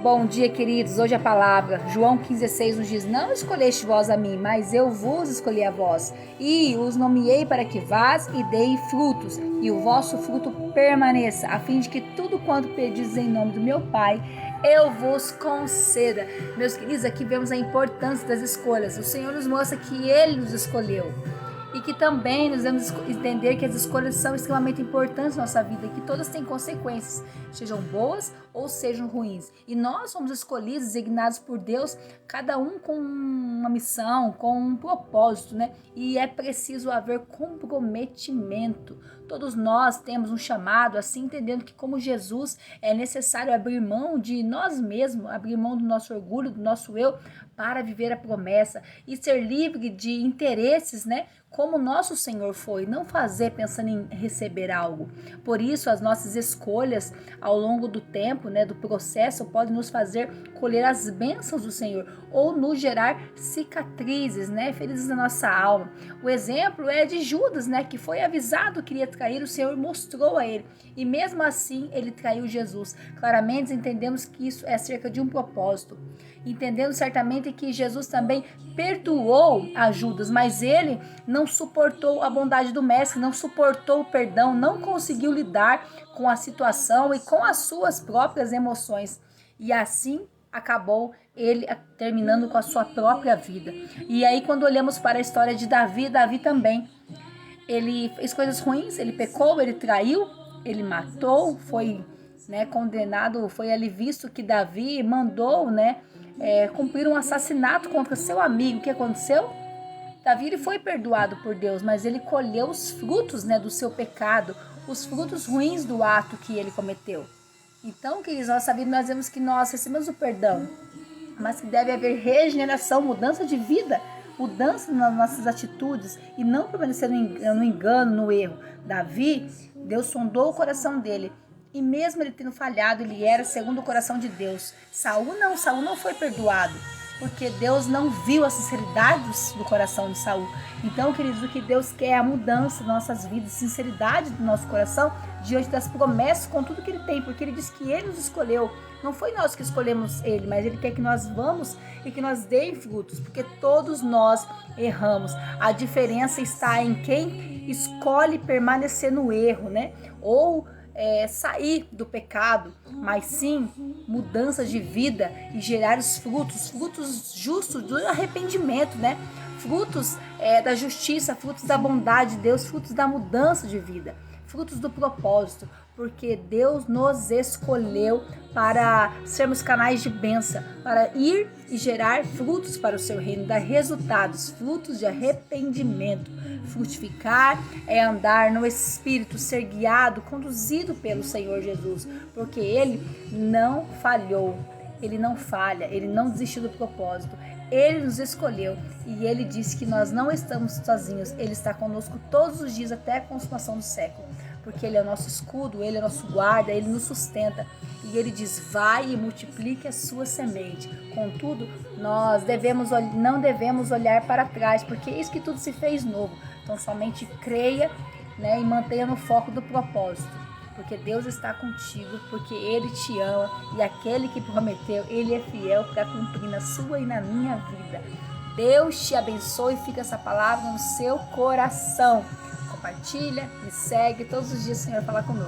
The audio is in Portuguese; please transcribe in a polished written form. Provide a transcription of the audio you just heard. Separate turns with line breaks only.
Bom dia, queridos. Hoje a palavra, João 15,6 nos diz: Não escolheste vós a mim, mas eu vos escolhi a vós, e os nomeei para que vás e dei frutos, e o vosso fruto permaneça, a fim de que tudo quanto pedis em nome do meu Pai, eu vos conceda. Meus queridos, aqui vemos a importância das escolhas. O Senhor nos mostra que Ele nos escolheu. E que também nos devemos entender que as escolhas são extremamente importantes na nossa vida e que todas têm consequências, sejam boas ou sejam ruins. E nós somos escolhidos, designados por Deus, cada um com uma missão, com um propósito, né? E é preciso haver comprometimento. Todos nós temos um chamado, assim, entendendo que como Jesus é necessário abrir mão de nós mesmos, abrir mão do nosso orgulho, do nosso eu, para viver a promessa e ser livre de interesses, né? Como nosso Senhor foi, não fazer pensando em receber algo. Por isso, as nossas escolhas ao longo do tempo, né, do processo, podem nos fazer colher as bênçãos do Senhor ou nos gerar cicatrizes, né, feridas na nossa alma. O exemplo é de Judas, né, que foi avisado que iria trair, o Senhor mostrou a ele e mesmo assim ele traiu Jesus. Claramente entendemos que isso é acerca de um propósito. Entendendo certamente que Jesus também perdoou a Judas, mas ele não suportou a bondade do mestre, não suportou o perdão, não conseguiu lidar com a situação e com as suas próprias emoções. E assim acabou ele terminando com a sua própria vida. E aí quando olhamos para a história de Davi, Davi também, ele fez coisas ruins, ele pecou, ele traiu, ele matou, foi, né, condenado, foi ali visto que Davi mandou, né, cumprir um assassinato contra seu amigo. O que aconteceu? Davi ele foi perdoado por Deus, mas ele colheu os frutos, né, do seu pecado, os frutos ruins do ato que ele cometeu. Então, queridos, nossa vida nós vemos que nós recebemos o perdão, mas que deve haver regeneração, mudança de vida, mudança nas nossas atitudes e não permanecer no engano, no erro. Davi, Deus sondou o coração dele. E mesmo ele tendo falhado, ele era segundo o coração de Deus. Saul não foi perdoado, porque Deus não viu a sinceridade do coração de Saul. Então, queridos, o que Deus quer é a mudança das nossas vidas, sinceridade do nosso coração diante das promessas, com tudo que Ele tem, porque Ele diz que Ele nos escolheu. Não foi nós que escolhemos Ele, mas Ele quer que nós vamos e que nós demos frutos, porque todos nós erramos. A diferença está em quem escolhe permanecer no erro, né? Ou sair do pecado, mas sim mudança de vida e gerar os frutos justos do arrependimento, né? Frutos da justiça, frutos da bondade de Deus, frutos da mudança de vida, frutos do propósito, porque Deus nos escolheu para sermos canais de bênção, para ir e gerar frutos para o seu reino, dar resultados, frutos de arrependimento. Frutificar é andar no Espírito, ser guiado, conduzido pelo Senhor Jesus, porque Ele não falhou, Ele não falha, Ele não desistiu do propósito. Ele nos escolheu e Ele disse que nós não estamos sozinhos, Ele está conosco todos os dias até a consumação do século, porque Ele é o nosso escudo, Ele é o nosso guarda, Ele nos sustenta e Ele diz: vai e multiplique a sua semente. Contudo, nós não devemos olhar para trás, porque isso que tudo se fez novo. Então somente creia, né, e mantenha no foco do propósito, porque Deus está contigo, porque Ele te ama e aquele que prometeu, Ele é fiel para cumprir na sua e na minha vida. Deus te abençoe e fica essa palavra no seu coração. Compartilha, me segue, todos os dias o Senhor fala conosco.